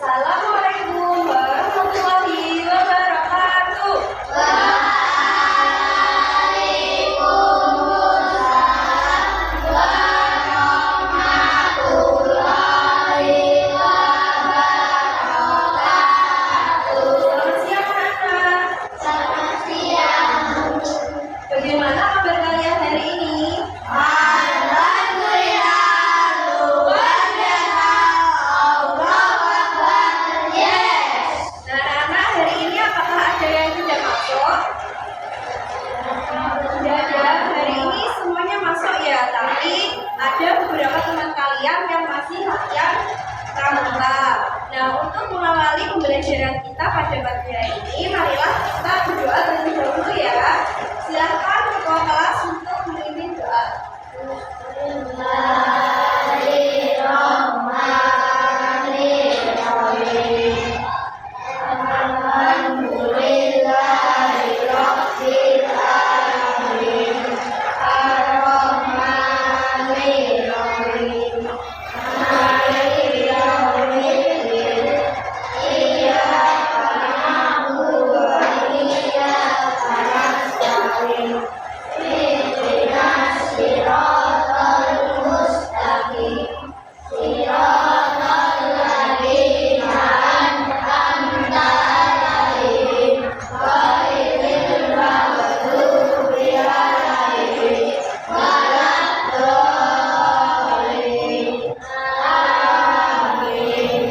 Assalamualaikum warahmatullahi wabarakatuh. Waalaikumsalam warahmatullahi wabarakatuh. Selamat siang anak-anak. Selamat siang. Bagaimana kabar kalian hari ini? Alhamdulillah, luar biasa. Allahu Akbar. Yes. Nah, anak-anak, hari ini apakah ada yang tidak masuk? Tidak ada. Hari ini semuanya masuk ya, tapi ada beberapa teman kalian yang masih latihan pramuka. Nah, untuk mengawali pembelajaran kita pada pagi hari ini, marilah kita berdoa terlebih dahulu ya. Silakan ketua kelas untuk memimpin doa. Bismillahirrahmanirrahim. Alhamdulillahirabbil alamin. Ar-Rahmanir-Rahim. Maliki yaumiddin. Iyyaka na'budu wa iyyaka nasta'in. Ihdinas siratal mustaqim. Siratal ladzina an'amta 'alaihim ghairil maghdubi 'alaihim waladdallin. Amin.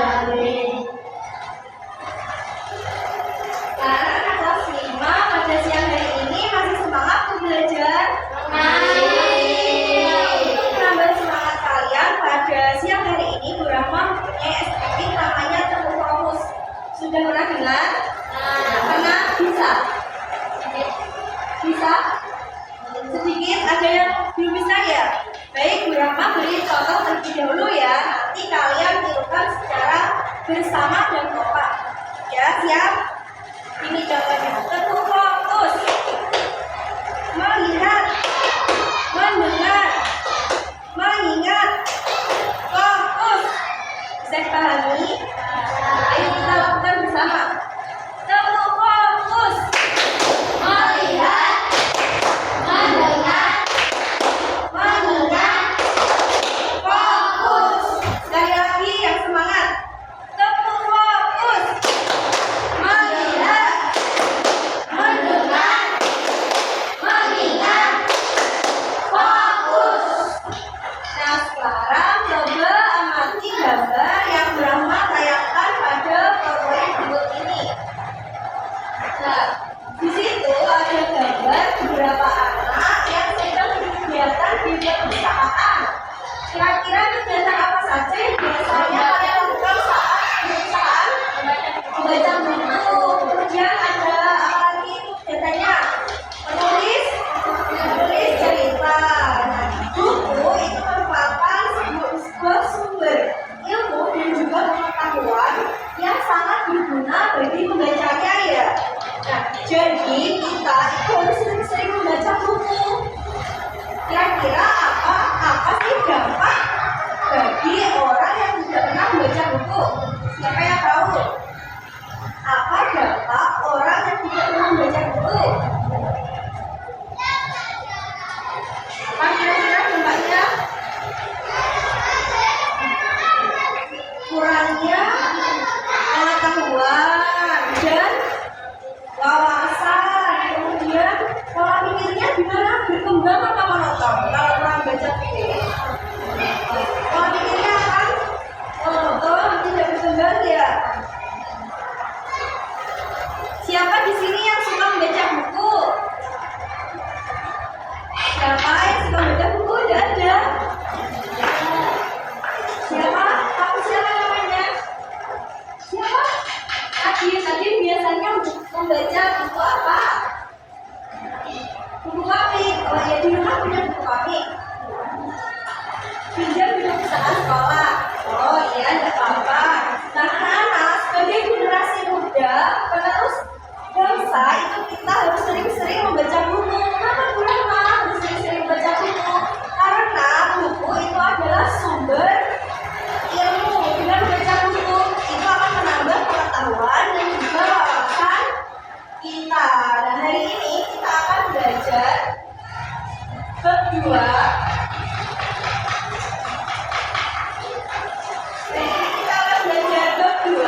Bismillahirrahmanirrahim. Anak-anak kelas 5 pada siang hari ini masih semangat untuk belajar? Untuk menambah semangat kalian, pada siang hari ini Bu Rahma mempunyai SPP namanya Tepuk Fokus. Sudah pernah dengar? Pernah? Bisa? Bisa? Sedikit, ada yang belum bisa ya? Baik, Bu Rahma beri contoh terlebih dahulu ya. Nanti kalian tirukan secara bersama dan kompak. Ya, siap? Ini contohnya. Tepuk fokus. Melihat. Mendengar. Mengingat. Fokus. Bisa dipahami? Ayo kita lakukan bersama. Tepuk fokus. Melihat, mendengar, Mengingat. Fokus. Sekali lagi yang semangat. Tepuk fokus. Melihat. kedua, kita akan belajar bab 2,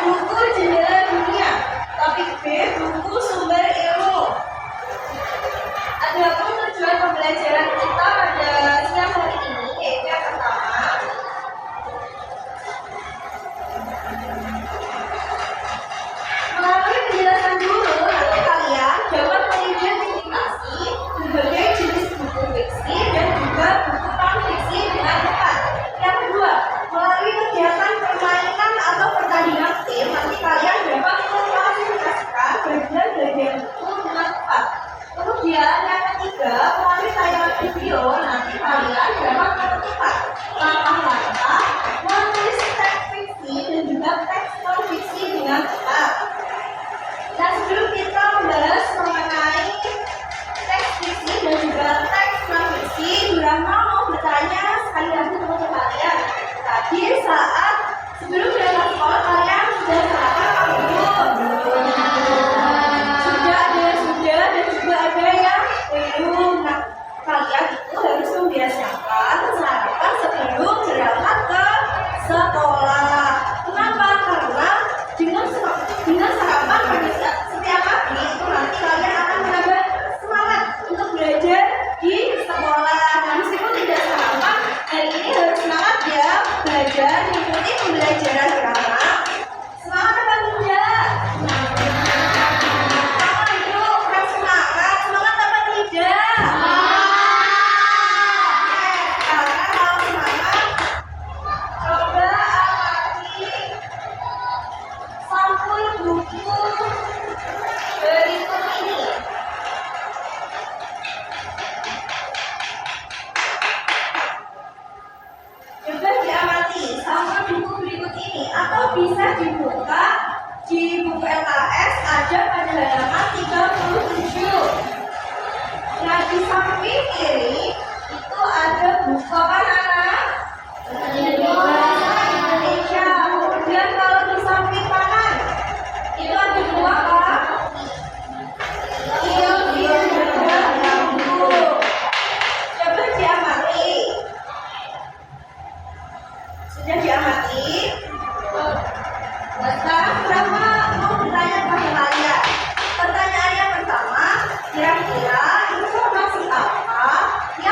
buku jendela dunia. Topik B, buku sumber ilmu. Adapun tujuan pembelajaran kita pada siang hari ini yaitu yang pertama, melalui penjelasan guru, nanti kalian dapat mengidentifikasi berbagai jenis buku fiksi dan juga buku non-fiksi dengan tepat. Yang kedua, melalui kegiatan permainan atau pertandingan tim, nanti kalian dapat mengklasifikasikan bagian-bagian buku dengan tepat. Kemudian yang ketiga, melalui tayangan video, nanti kalian dapat mempercepat langkah-langkah menulis teks fiksi dan juga teks non-fiksi dengan tepat. Nah, sebelum kita membahas mengenai teks fiksi dan juga teks non-fiksi, Burama mau bertanya sekali lagi kepada kalian. Tadi saat sebelum berangkat sekolah kalian sudah sarapan apa belum? Sudah dan juga ada yang belum. Nah, kalian itu harus membiasakan sarapan sebelum berangkat ke sekolah. Kenapa? Karena dengan sarapan pada setiap pagi itu nanti kalian akan menambah semangat untuk belajar di sekolah. Nah, meskipun tidak sarapan, hari ini harus semangat ya belajar mengikuti pembelajaran drama. Semangat apa tidak? Semangat itu kurang semangat. Semangat apa tidak? Karena kalau semangat, coba amati sampul buku berikut ini. Coba diamati sampul buku berikut ini atau bisa dibuka di buku LKS ada pada halaman 37. Nah, di samping kiri itu ada buku apa anak? Bahasa Indonesia. Kemudian kalau di samping kanan itu ada buku apa? Ilmu dan buku. Coba diamati. Sudah diamati? Nah, sekarang Burama mau bertanya kepada kalian. Pertanyaan yang pertama, kira-kira informasi apa yang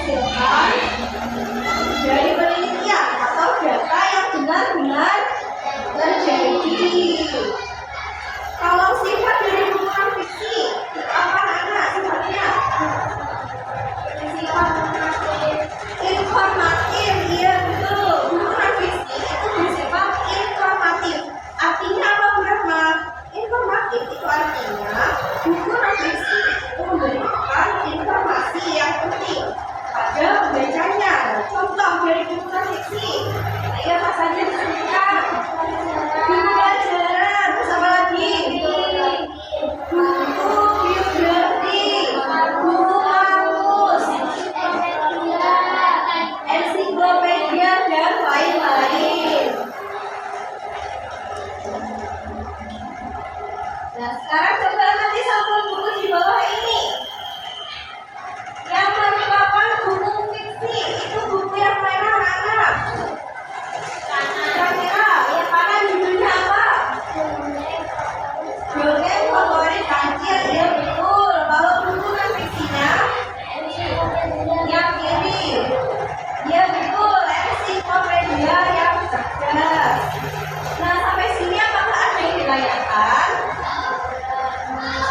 dihasilkan dari penelitian atau data yang benar-benar terjadi. Kalau sifat dari buku non fiksi itu apa anak sifatnya? Sifat informatif, iya betul. Buku non fiksi itu bersifat informatif. Artinya apa Brahma? Informatif itu artinya buku non fiksi itu memberikan informasi yang penting pada pembacanya. Contoh dari buku non fiksi, ya apa saja disebutkan? Buku pelajaran, terus apa lagi? Buku biografi, buku kamus, ensiklopedia dan lain-lain. Nah, sekarang coba nanti sampul buku di bawah ini. Yang merupakan buku fiksi itu buku yang mana anak-anak? Kira-kira yang mana judulnya apa? Dongeng favorit kancil, ya betul. Kalau buku non fiksinya yang kiri, ya betul. Ensiklopedia yang cerdas. Nah, sampai sini apakah ada yang ditanyakan?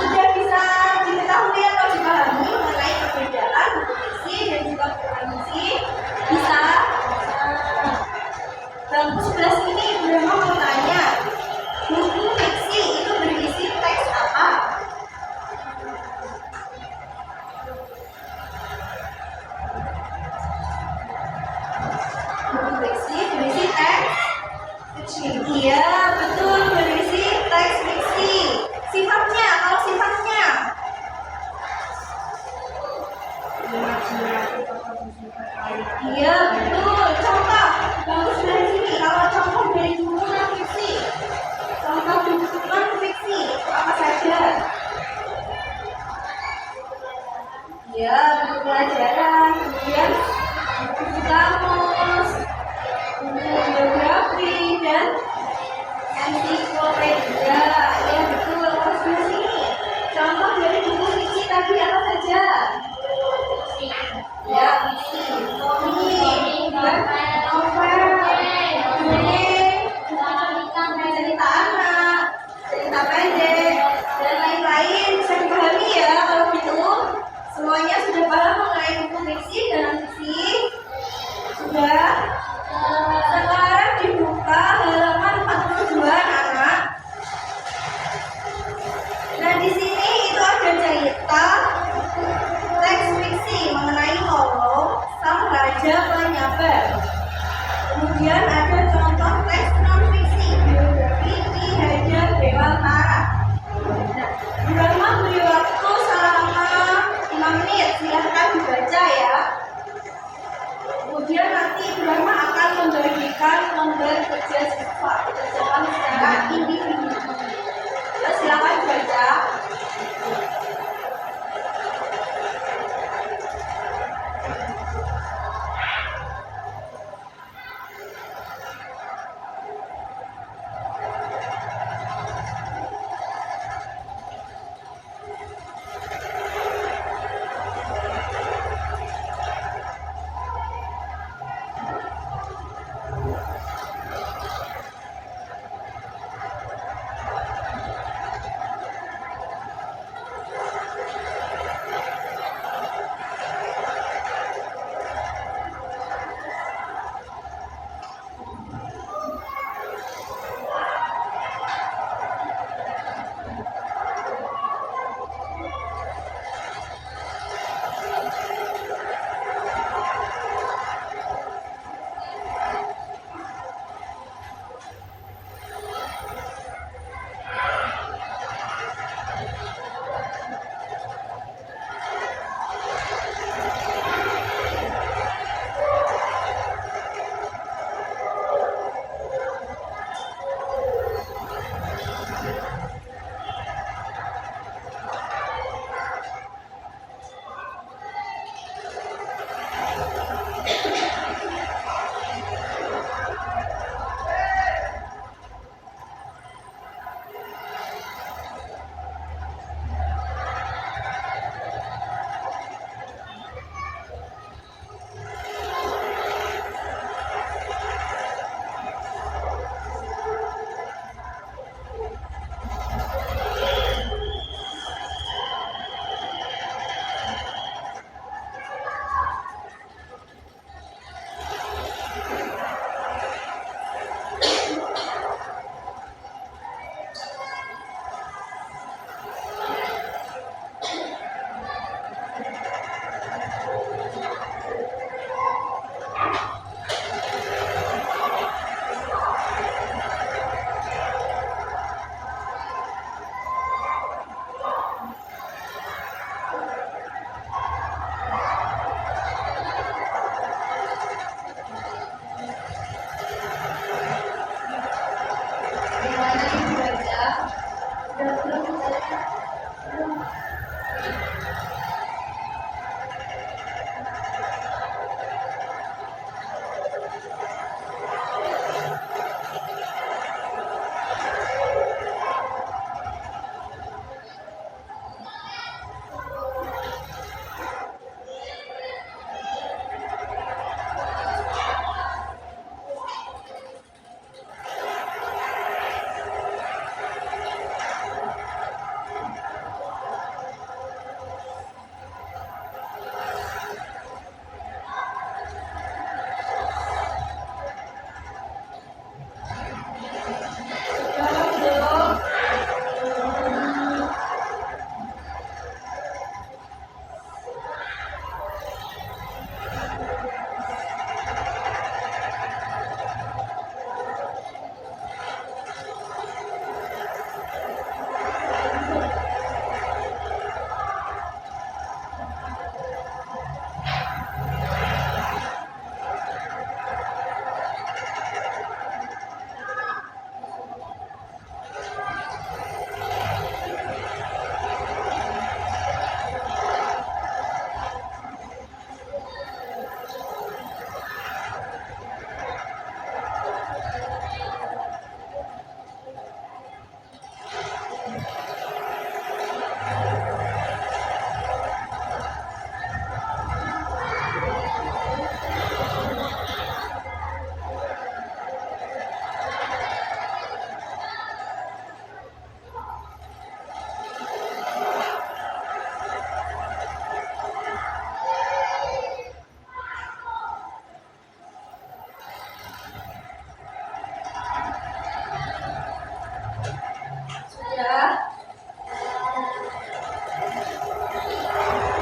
Sudah bisa diketahui atau dipahami mengenai perbedaan buku fiksi dan juga buku non fiksi? Bisa? Bangku sebelah sini Brahma mau tanya, buku fiksi itu berisi teks apa? Buku fiksi berisi teks fiksi. Iya, betul, berisi teks fiksi. Sifatnya, kalau sifatnya iya, betul. Contoh, bagus dari sini. Kalau contoh dari buku non fiksi, contoh buku non fiksi itu apa saja? Ya, buku pelajaran, kemudian buku kamus, buku biografi, dan ensiklopedia. Ya, betul. Kalau sebelah sini, contoh dari buku fiksi tadi apa saja? Ya, fiksi, komik, novel, dongeng, cerita anak, cerita pendek, dan lain-lain. Bisa dipahami ya kalau gitu. Semuanya sudah paham mengenai buku fiksi dan non fiksi? Sudah? Sekarang dibuka halaman 42 anak. Nah, di sini itu ada cerita teks fiksi mengenai Lolo, sang raja penyabar. Kemudian ada contoh teks non fiksi biografi Ki Hajar Dewantara. Nah, Brahma beri waktu selama 5 menit. Silahkan dibaca ya.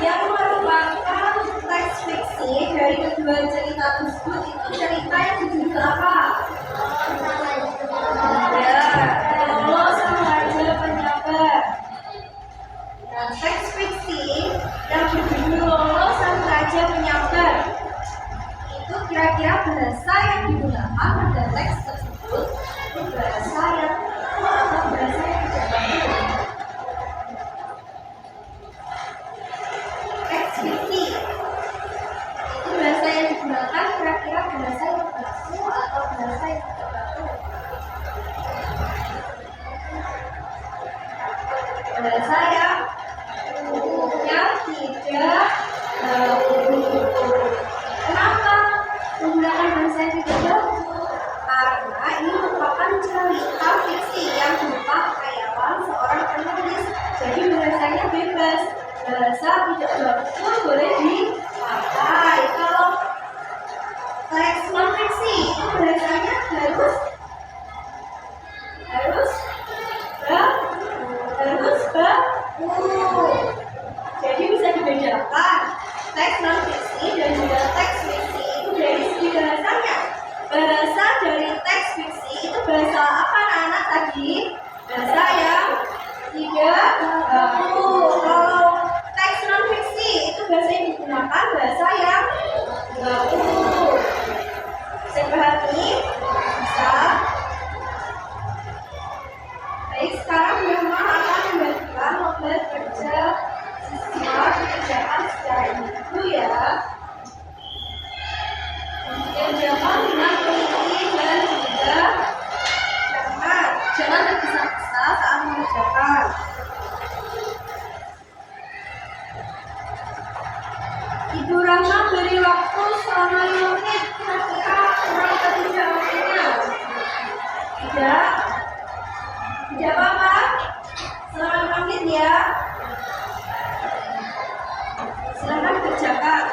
Yang merupakan teks fiksi dari kedua cerita tersebut itu cerita yang berjudul apa? Ya, Lolo Sang Raja Penyabar. Nah, teks fiksi yang berjudul Lolo Sang Raja Penyabar itu kira-kira bahasa yang digunakan pada teks tersebut itu bahasa yang atau bahasa yang tidak baku. Teks fiksi itu bahasa yang digunakan kira-kira bahasa yang baku atau bahasa yang tidak baku. Bahasa yang tidak baku. Kenapa menggunakan bahasa yang tidak baku? Karena ini merupakan cerita fiksi yang berupa khayalan seorang penulis. Jadi bahasanya bebas. Bahasa tidak baku boleh dipakai. Kalau teks non fiksi itu bahasanya harus baku. Jadi bisa dibedakan teks non fiksi dan juga teks fiksi itu dari segi bahasanya. Bahasa dari teks fiksi itu bahasa apa anak-anak tadi? Bahasa yang tidak baku. Kalau teks non fiksi itu bahasa yang digunakan bahasa yang baku. Bisa dipahami? Bisa. Baik, sekarang Brahma akan membagikan logat kerja siswa dikerjakan secara individu ya. Kerjakan dengan teliti dan juga jangan tergesa-gesa saat mengerjakan. Ibu Rahma beri waktu selama 5 menit. Kira-kira kurang atau tidak waktunya? Tidak apa-apa. Selama 5 menit ya. Silakan kerjakan.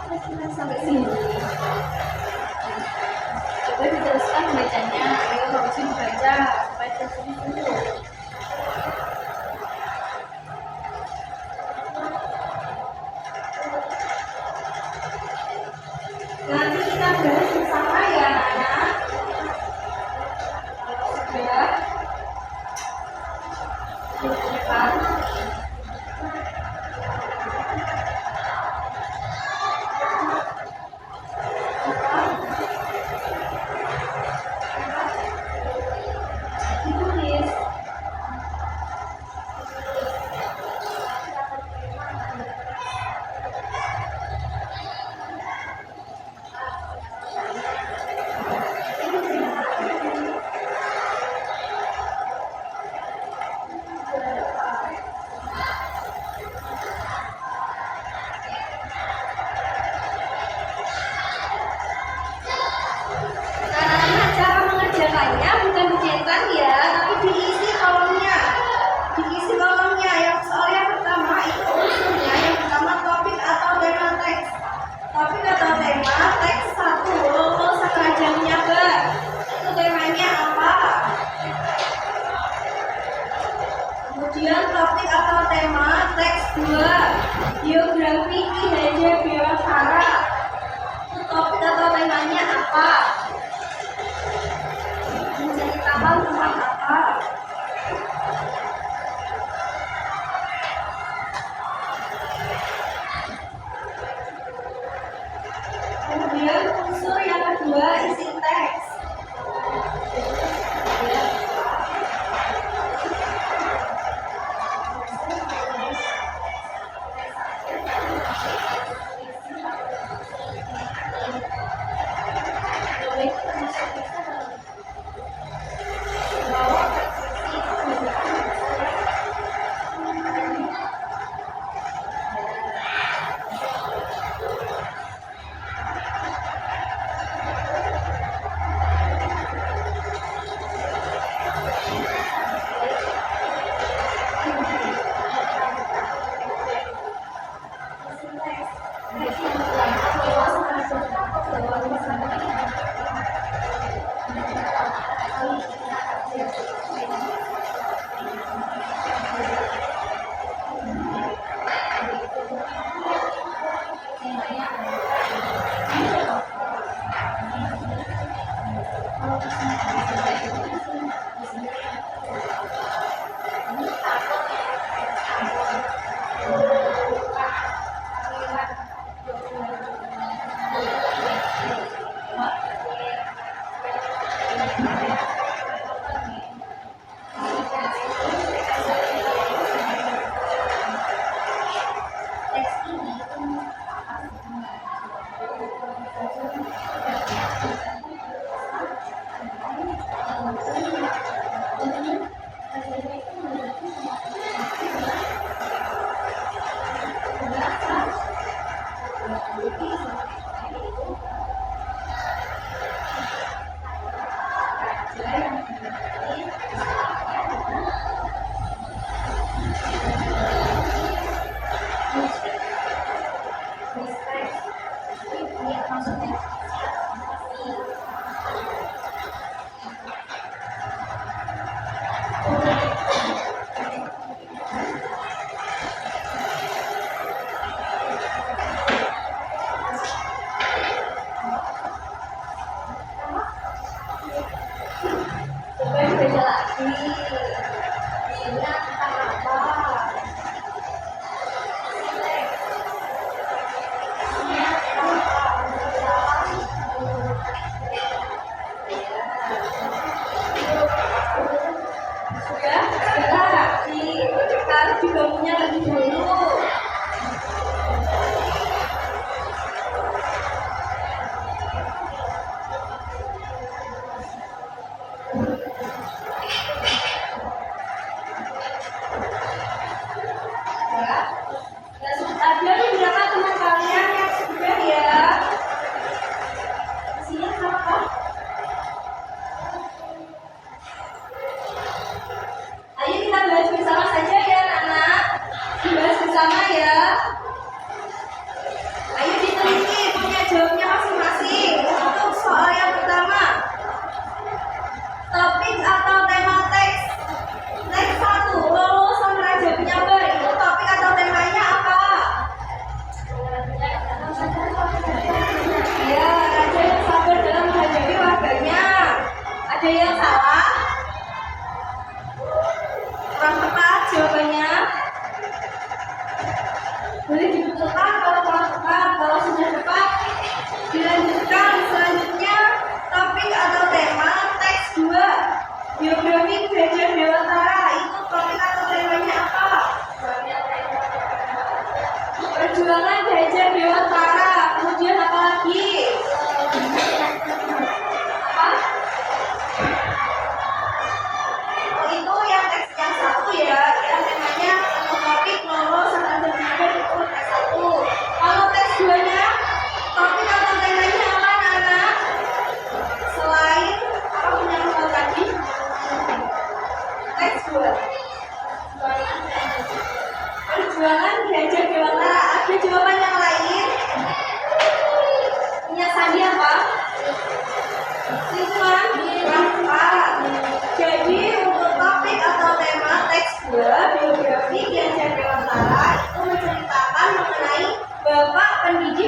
Sampai sini. Coba diteruskan bacanya. Ayo bagusin baca. Baca sini dulu. Nanti kita bahas bersama ya anak. Sudah. Depan. Ditulis. Anak-anak, cara mengerjakannya bukan dicetak ya, tapi diisi kolomnya. Diisi kolomnya. Yang soal yang pertama itu unsurnya. Yang pertama topik atau tema teks. Topik atau tema teks 1. Lolo Sakraja Menyabar. Itu temanya apa? Kemudian topik atau tema teks 2. Biografi Ki Hajar Dewantara. Itu topik atau temanya apa? Menceritakan tentang apa? Kemudian unsur yang kedua isi teks.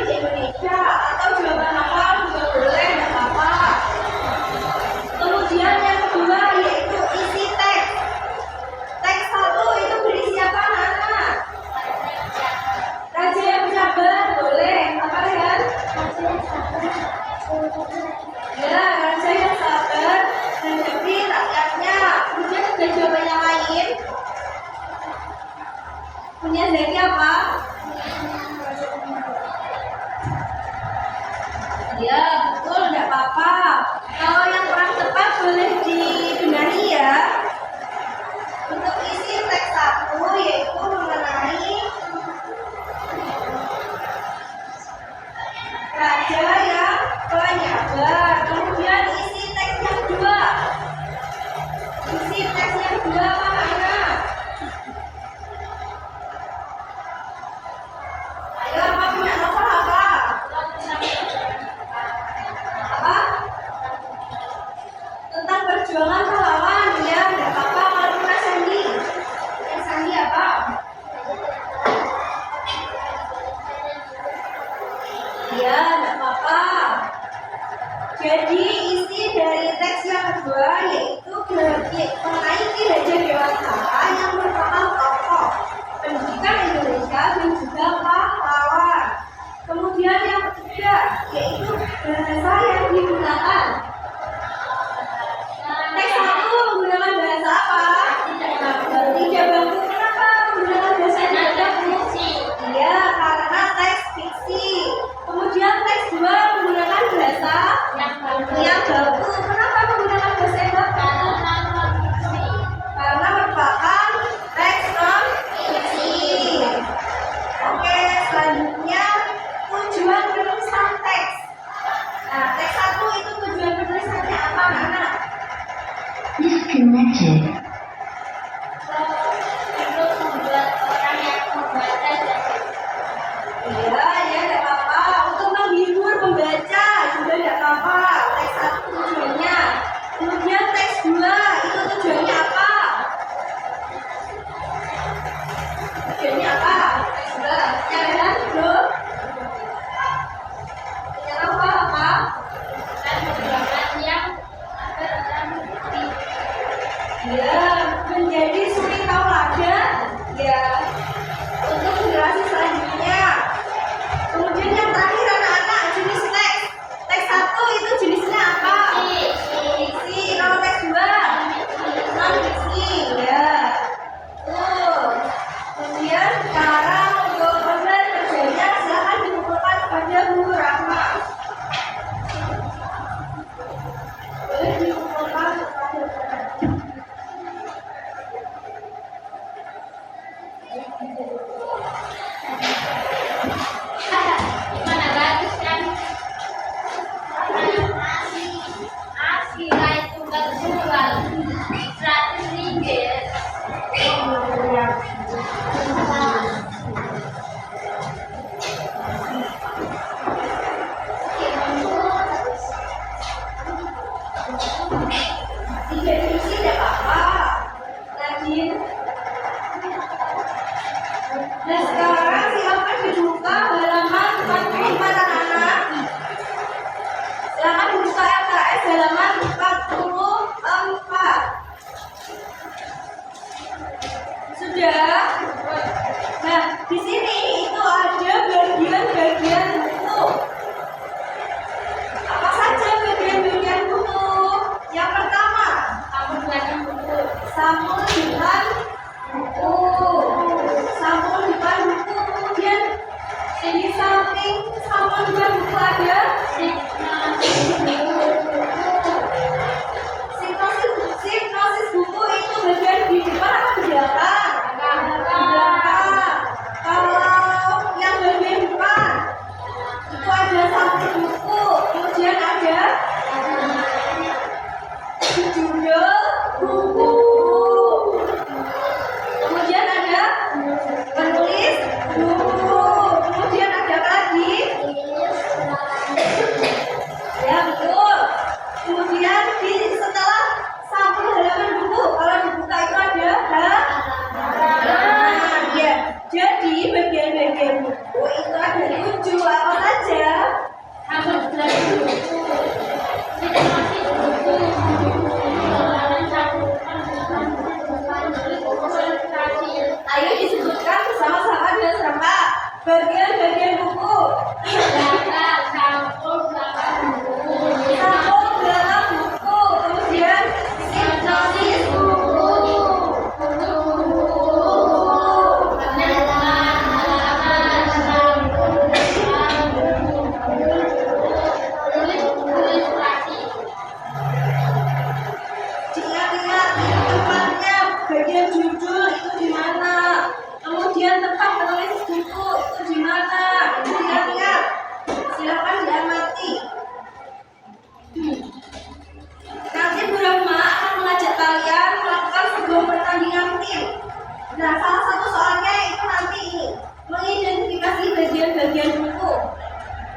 bahasa Indonesia atau jawaban hafal juga boleh, nggak apa-apa. Kemudian yang kedua yaitu isi teks. Teks 1 itu berisi apa, anak-anak? Raja yang sabar, boleh. Apa ya? Ya, raja yang sabar menghadapi rakyatnya. Kemudian ada jawaban yang lain. Punya Zaki apa? Ya, betul, enggak apa-apa. Kalau yang kurang tepat boleh dibenahi ya. Untuk isi teks 1 yaitu mengenai raja yang penyabar. Kemudian isi teks yang kedua. Isi teks yang kedua apa, anak? Ayo, apa punya novel apa? Apa? Tentang perjuangan pahlawan, ya, nggak apa-apa. Kalau punya Sandi, yang Sandi apa? Ya, nggak apa-apa. Jadi isi dari teks yang kedua yaitu mengenai Ki Hajar Dewantara yang merupakan tokoh pendidikan Indonesia dan juga pahlawan. Kemudian yang ketiga yaitu bahasa yang digunakan. Teks 1 menggunakan bahasa apa? Tidak baku. Kenapa menggunakan bahasa yang tidak baku? Iya, karena teks fiksi. Kemudian teks 2 menggunakan bahasa yang baku. Kenapa menggunakan bahasa yang baku? Karena merupakan teks non fiksi. Oke, selanjutnya tujuan penulisan teks. Nah, teks 1 itu tujuan penulisannya apa, anak? Disconnected. Untuk membuat orang yang membaca iya, ya tidak apa-apa. Untuk menghibur pembaca juga tidak apa-apa. Teks 1 tujuannya. Kemudian teks 2 itu tujuannya apa? Tujuannya apa? Teks 2. Ya kan, bro? Yang apa? Dan perjuangan yang agar orang bukti. Ya,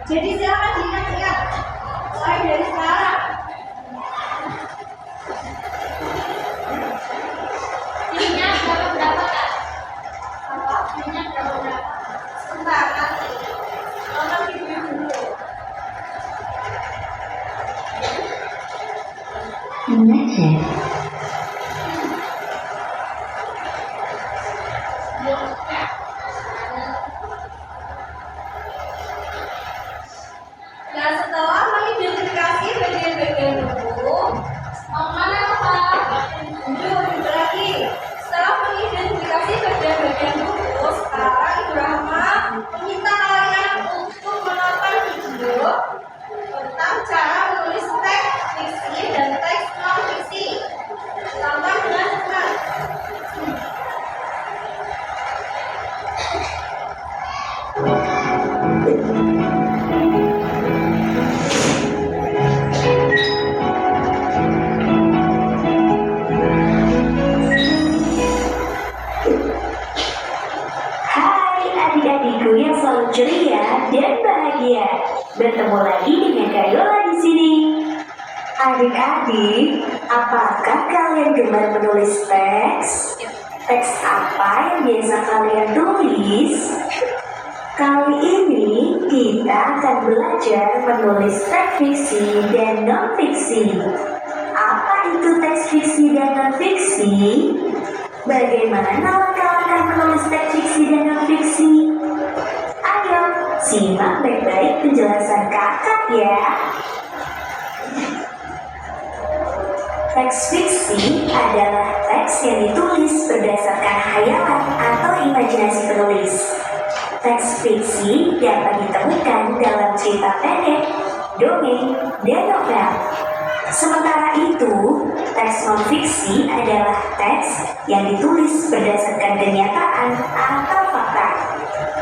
Jadi silakan diingat-ingat mulai dari sekarang. Timnya berapa Kak? Apa? Timnya berapa? Sebentar nanti. Nonton video dulu. Nah, setelah mengidentifikasi bagian-bagian tubuh, Mau mana Kak? Jujur lagi. Setelah mengidentifikasi bagian-bagian tubuh, sekarang Ibu Rahma meminta kalian untuk menonton video tentang cara menulis teks fiksi dan teks non fiksi. Tonton dengan tenang. Hai adik-adikku yang selalu ceria dan bahagia. Bertemu lagi dengan Kayola di sini. Adik-adik, apakah kalian gemar menulis teks? Teks apa yang biasa kalian tulis? Kali ini kita akan belajar menulis teks fiksi dan non-fiksi. Apa itu teks fiksi dan non-fiksi? Bagaimana langkah-langkah menulis teks fiksi dan non-fiksi? Ayo, simak baik-baik penjelasan kakak ya. Teks fiksi adalah teks yang ditulis berdasarkan hayalan atau imajinasi penulis. Teks fiksi dapat ditemukan dalam cerita pendek, dongeng, dan novel. Sementara itu, teks non-fiksi adalah teks yang ditulis berdasarkan kenyataan atau fakta.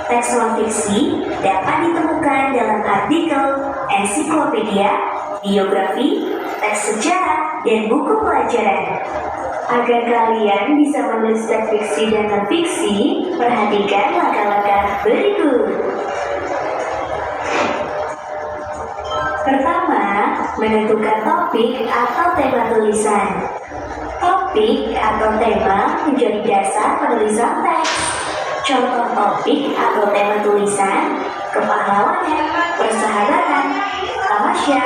Teks non-fiksi dapat ditemukan dalam artikel, ensiklopedia, biografi, teks sejarah, dan buku pelajaran. Agar kalian bisa menulis teks fiksi dan non-fiksi, perhatikan langkah-langkah berikut. Pertama, menentukan topik atau tema tulisan. Topik atau tema menjadi dasar penulisan teks. Contoh topik atau tema tulisan: kepahlawanan, persahabatan, tamasya,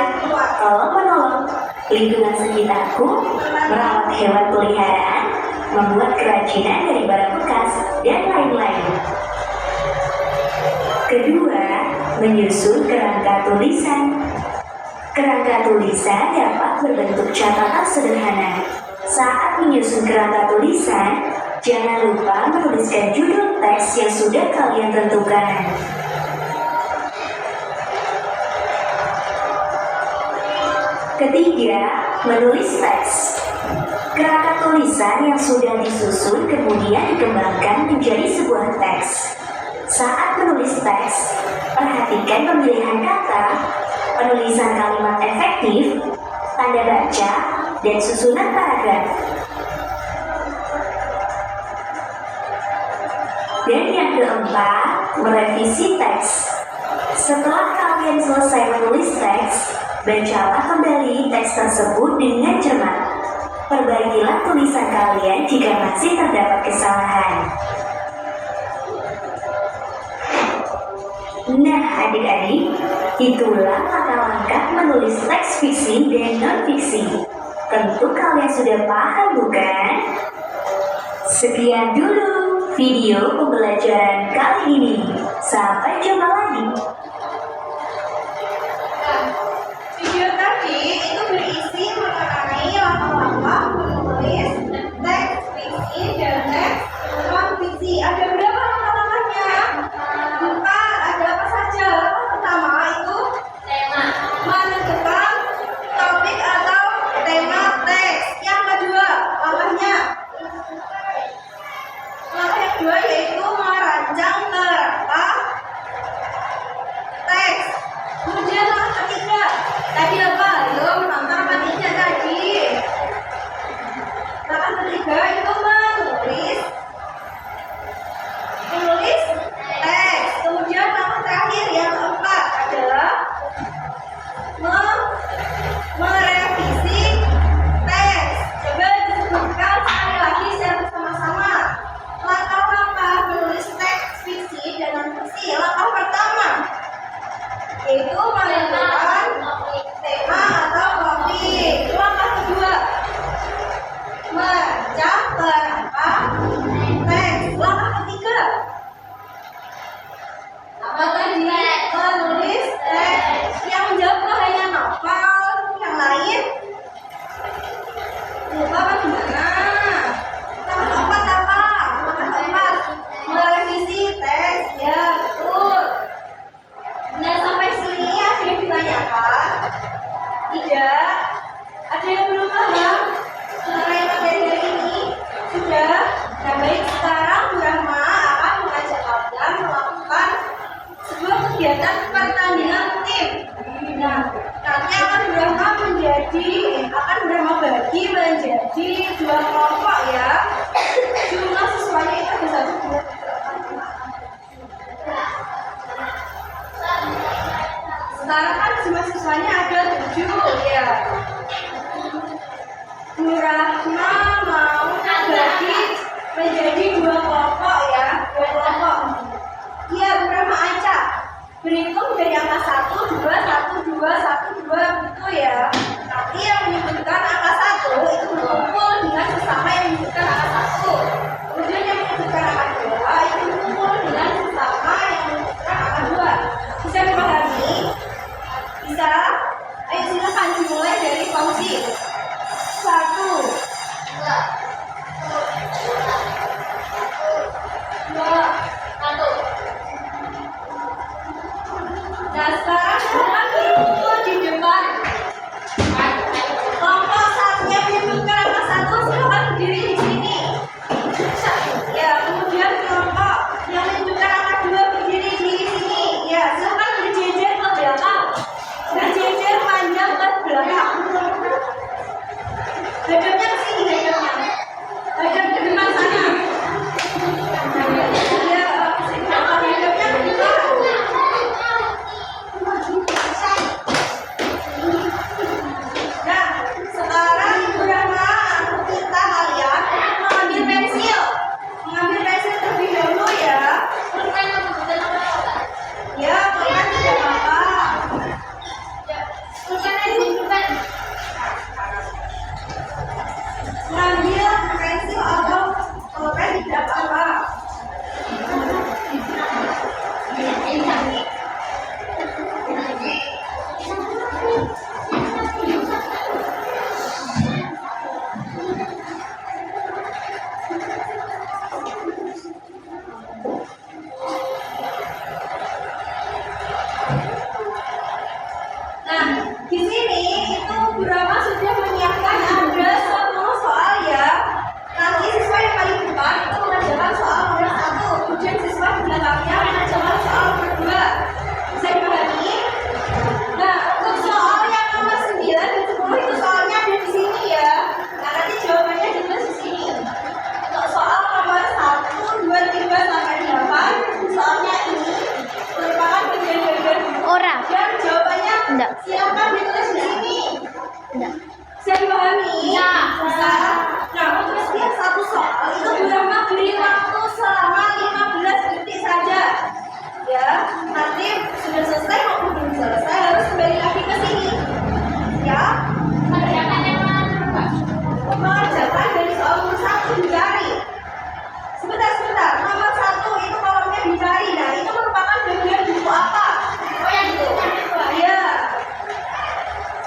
tolong-menolong, lingkungan sekitarku, merawat hewan peliharaan, membuat kerajinan dari barang bekas, dan lain-lain. Kedua, menyusun kerangka tulisan. Kerangka tulisan dapat berbentuk catatan sederhana. Saat menyusun kerangka tulisan, jangan lupa menuliskan judul teks yang sudah kalian tentukan. Ketiga, menulis teks. Kerangka tulisan yang sudah disusun kemudian dikembangkan menjadi sebuah teks. Saat menulis teks, perhatikan pemilihan kata, penulisan kalimat efektif, tanda baca, dan susunan paragraf. Dan yang keempat, merevisi teks. Setelah kalian selesai menulis teks, bacalah kembali teks tersebut dengan cermat. Perbaikilah tulisan kalian jika masih terdapat kesalahan. Nah, adik-adik, itulah langkah-langkah menulis teks fiksi dan non-fiksi. Tentu kalian sudah paham, bukan? Sekian dulu video pembelajaran kali ini. Sampai jumpa lagi. Video tadi itu berisi mengenai langkah-langkah menulis teks fiksi dan teks non-fiksi. Ada berapa langkah-langkahnya? 4. Ada apa saja? Langkah pertama itu Tema. menentukan topik atau tema teks. Yang kedua, langkah yang kedua yaitu merancang kerangka teks. Kemudian langkah ketiga, tadi apa? Ayo menonton apa tidak tadi? Langkah ketiga itu menulis teks. Kemudian langkah terakhir yang keempat adalah Tidak. Ada yang belum paham mengenai materi hari ini? Sudah? Nah baik, sekarang Bu Rahma akan mengajak kalian melakukan sebuah kegiatan pertandingan tim. Nah, nanti akan Bu Rahma bagi menjadi 2 kelompok ya. Jumlah siswanya itu ada 1, 2, 3, 4, 5. Sekarang kan jumlah siswanya ada 7 ya. Bu Rahma mau bagi menjadi 2 kelompok ya. 2 kelompok. Iya, Bu Rahma acak. Berhitung dari angka 1, 2, 1, 2, 1, 2 gitu ya. Nanti yang menyebutkan angka 1 itu berkumpul dengan sesama yang menyebutkan angka 1. Kemudian yang menyebutkan angka 2 itu berkumpul dengan sesama yang menyebutkan angka 2. Bisa dipahami? Bisa? Ayo silakan dimulai dari Fauzi. 1, 2, 1. Nah sekarang silakan berkumpul di depan. Kelompok 1 yang menyebutkan angka 1 silakan berdiri di sini. Ya, kemudian kelompok yang menyebutkan angka 2 berdiri di sini. Ya, silakan berjejer ke belakang. Berjejer panjang ke belakang. Hadapnya ke sini, hadapnya. Hadap ke depan sana. Ya, hadapnya ke depan. Nah, sekarang Bu Rahma minta kalian mengambil pensil. Mengambil pensil terlebih dahulu ya. Ya, kalian tidak apa-apa. Mengambil pensil atau pulpen tidak apa-apa. Nah, di sini itu Bu Rahma sudah menyiapkan ada 10 soal ya. Nanti siswa yang paling depan itu mengerjakan soal nomor 1, kemudian siswa di belakangnya mengerjakan soal nomor 2. Bisa dipahami? Nah, untuk soal yang nomor 9 dan 10 itu soalnya ada di sini ya. Nah, nanti jawabannya ditulis di sini. Untuk soal nomor 1, 2, 3 sampai 8, soalnya ini merupakan bagian-bagian Orang. dan jawabannya Enggak. silakan ditulis di sini. Enggak. Bisa dipahami? Ya. Bisa. Nah, untuk setiap satu soal itu Bu Rahma beri waktu selama 15 detik saja. Ya, nanti sudah selesai maupun belum selesai harus kembali lagi ke sini. Ya, mengerjakan dari soal nomor 1 dicari. Sebentar. Nomor 1 itu kolomnya dicari. Nah, itu merupakan bagian buku apa? Oh yang itu. Iya.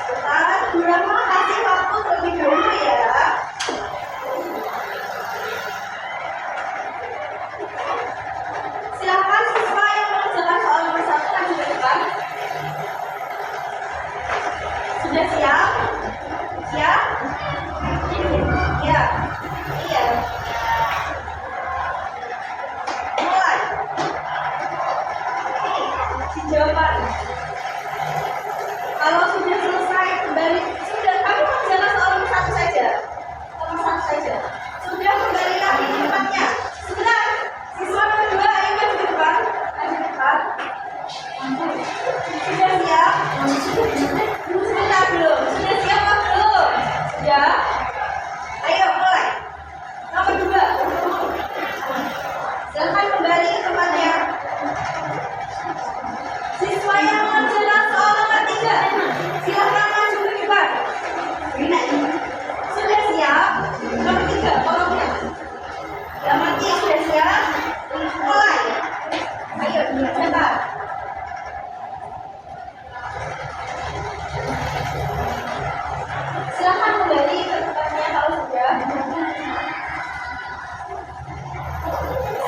Sebentar, Bu Rahma kasih waktu terlebih dahulu ya. Silakan siswa yang mengerjakan soal nomor 1 maju ke depan. Sudah siap? Siap? Ya. Iya. Mulai. Ini jawaban. Kalau sudah selesai kembali, sudah kamu mengerjakan soal nomor 1 saja. Nomor 1 saja. Sudah kembali lagi ke tempatnya. Sebentar. Siswa nomor 2 ayo maju ke depan. Maju ke depan. Sudah siap? Sebentar belum. Sudah siap apa belum? Sudah. Ayo mulai. Nomor 2. Silakan kembali ke tempatnya. Siswa yang mengerjakan soal nomor 3, silakan maju ke depan. Sudah siap? Nomor 3, kolomnya. Nomor 3 sudah siap? Mulai. Ayo, cepat. Silakan kembali ke tempatnya kalau sudah.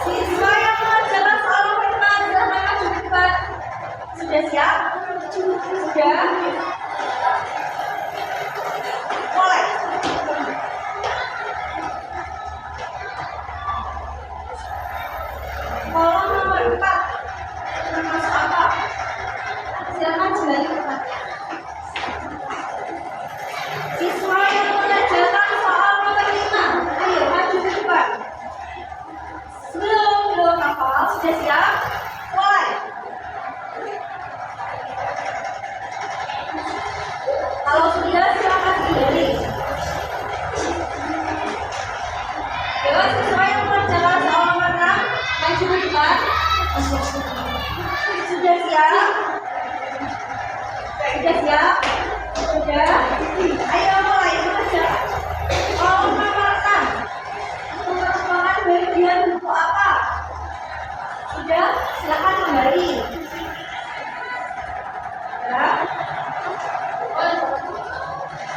Siswa yang mengerjakan soal nomor 4, silakan maju ke depan. Sudah siap? Sudah? Sudah siap? Sudah? Ayo mulai mengerjakan. Kalau mengamalkan pengembangan bagian buku apa? Sudah? Silakan kembali.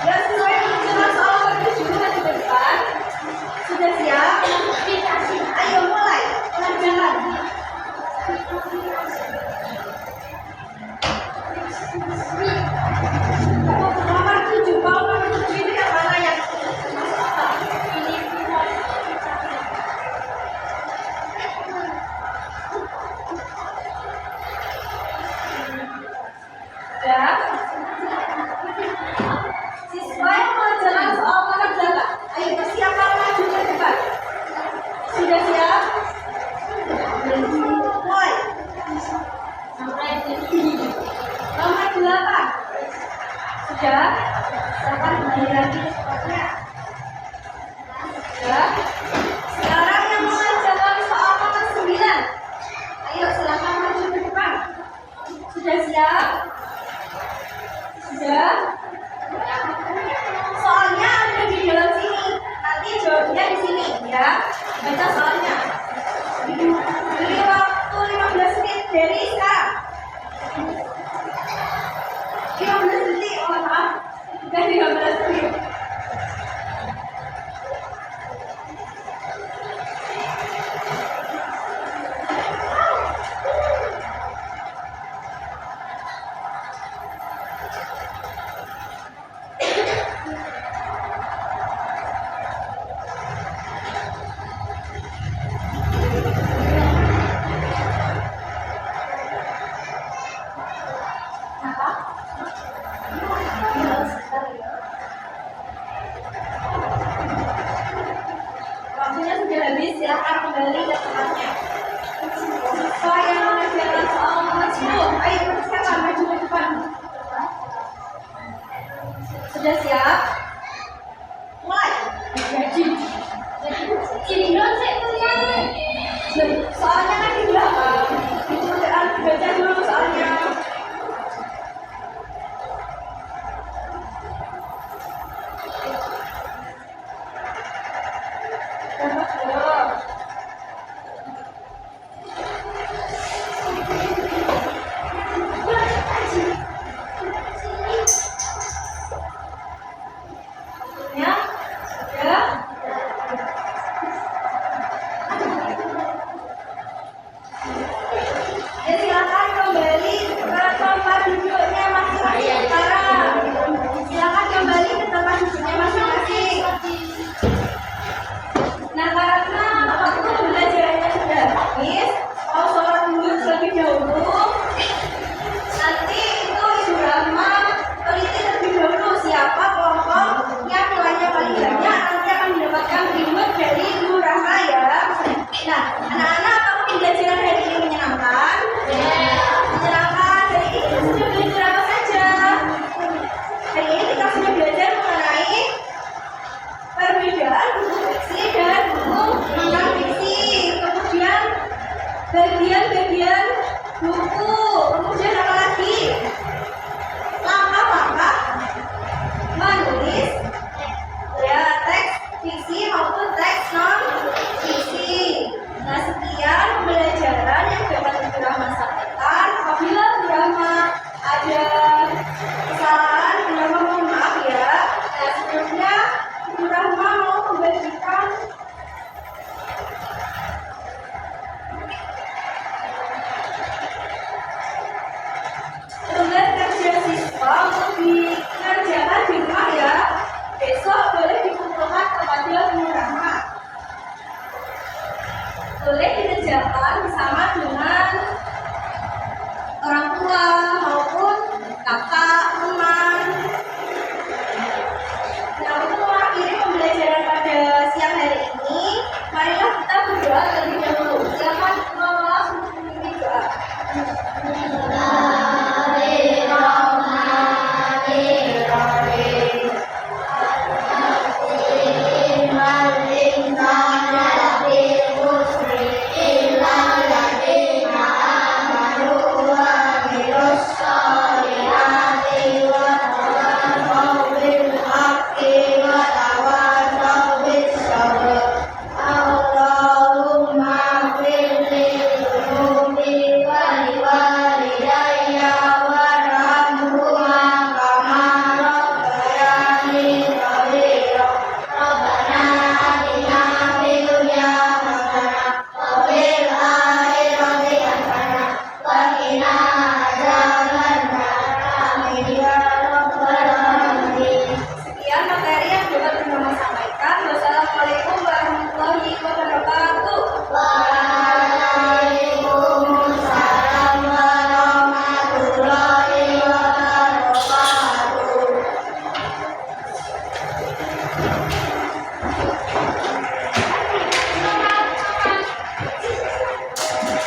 Ya, sesuai menjelaskan soal bagian dulu maju ke depan. Sudah siap? Ayo mulai mengerjakan. Nomor 7, kalau nomor 7 itu yang mana yang masuk akal? Ya. Siswa yang mengerjakan soal mengerjakan. Ayo persiapkan maju ke depan. Sudah siap? Mulai. Nomor 8. Sudah? Silakan kembali lagi ke tempatnya. Sudah? Sekarang yang mengerjakan soal nomor 9. Ayo silakan maju ke depan. Sudah siap? Sudah? Soalnya ada di dalam sini. Nanti jawabnya di sini ya. Baca soalnya. Beri waktu 15 menit dari sekarang. 15 menit, oh maaf. Bukan 15 menit. Waktunya sudah habis, silakan kembali ke tempatnya. Siswa yang mengerjakan soal nomor 10, ayo persiapan maju ke depan. Sudah siap?